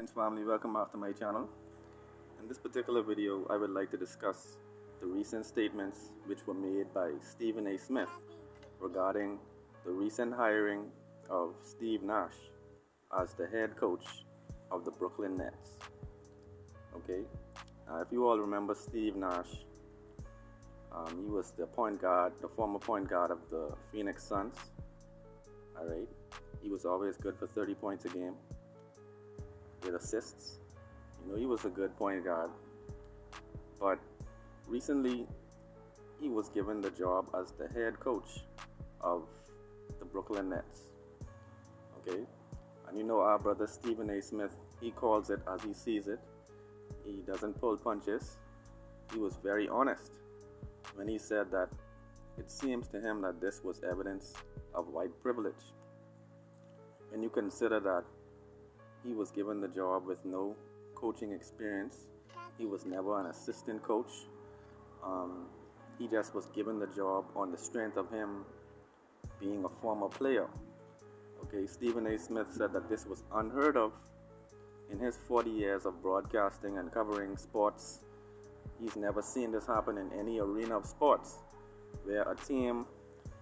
Greetings family, welcome back to my channel. In this particular video, I would like to discuss the recent statements which were made by Stephen A. Smith regarding the recent hiring of Steve Nash as the head coach of the Brooklyn Nets. Okay, if you all remember Steve Nash, he was the former point guard of the Phoenix Suns. Alright, he was always good for 30 points a game with assists. You know, he was a good point guard. But recently, he was given the job as the head coach of the Brooklyn Nets. Okay? And you know our brother Stephen A. Smith, he calls it as he sees it. He doesn't pull punches. He was very honest when he said that it seems to him that this was evidence of white privilege. When you consider that he was given the job with no coaching experience, he was never an assistant coach. He just was given the job on the strength of him being a former player. Okay, Stephen A. Smith said that this was unheard of in his 40 years of broadcasting and covering sports. He's never seen this happen in any arena of sports, where a team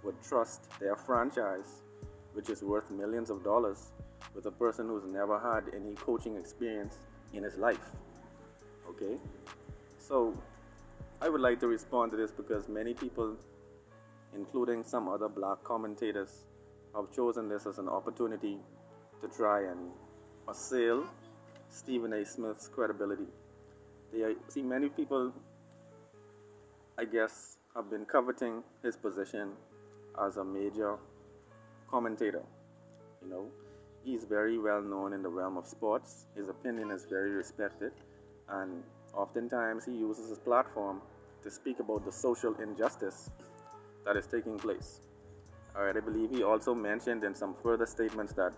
would trust their franchise, which is worth millions of dollars, with a person who's never had any coaching experience in his life. Okay, so I would like to respond to this because many people, including some other black commentators, have chosen this as an opportunity to try and assail Stephen A. Smith's credibility. See, many people, I guess, have been coveting his position as a major commentator. You know, he's very well known in the realm of sports. His opinion is very respected, and oftentimes he uses his platform to speak about the social injustice that is taking place. Alright, I believe he also mentioned in some further statements that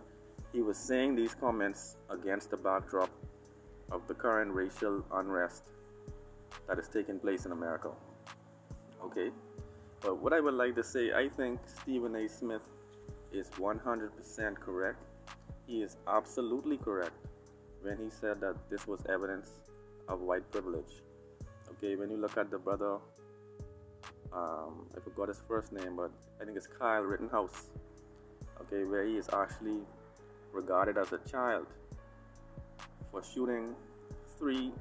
he was saying these comments against the backdrop of the current racial unrest that is taking place in America. Okay, but what I would like to say, I think Stephen A. Smith is 100% correct. He is absolutely correct when he said that this was evidence of white privilege. Okay, when you look at the brother, I forgot his first name, but I think it's Kyle Rittenhouse. Okay, where he is actually regarded as a child for shooting 3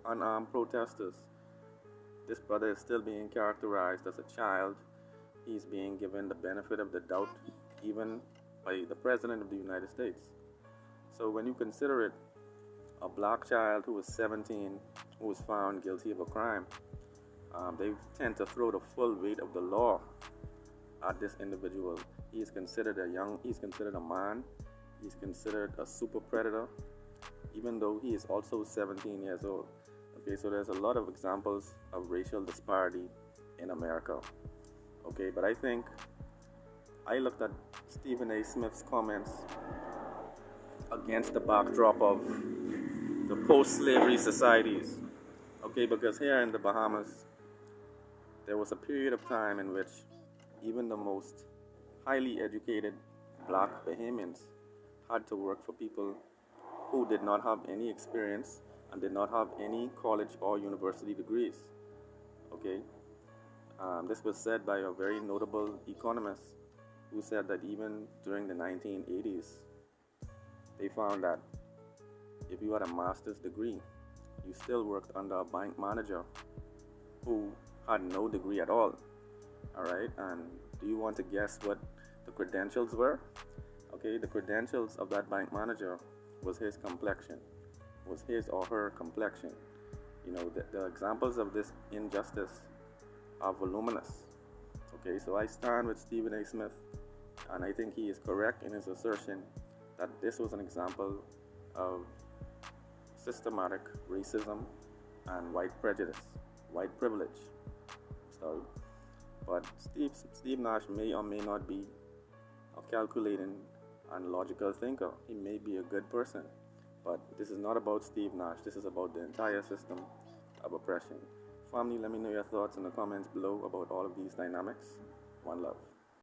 unarmed protesters. This brother is still being characterized as a child. He's being given the benefit of the doubt, even by the President of the United States. So when you consider it, a black child who was 17, who was found guilty of a crime, they tend to throw the full weight of the law at this individual. He's considered a man, he's considered a super predator, even though he is also 17 years old. Okay, so there's a lot of examples of racial disparity in America. Okay, but I think I looked at Stephen A. Smith's comments against the backdrop of the post-slavery societies. Okay, because here in the Bahamas, there was a period of time in which even the most highly educated black Bahamians had to work for people who did not have any experience and did not have any college or university degrees. Okay, this was said by a very notable economist who said that even during the 1980s, they found that if you had a master's degree, you still worked under a bank manager who had no degree at all. Alright, and do you want to guess what the credentials were? Okay, the credentials of that bank manager was his complexion, was his or her complexion. You know, the examples of this injustice are voluminous. Okay, so I stand with Stephen A. Smith, and I think he is correct in his assertion that this was an example of systematic racism and white prejudice, white privilege. Sorry. But Steve Nash may or may not be a calculating and logical thinker. He may be a good person, but this is not about Steve Nash. This is about the entire system of oppression. Family, let me know your thoughts in the comments below about all of these dynamics. One love.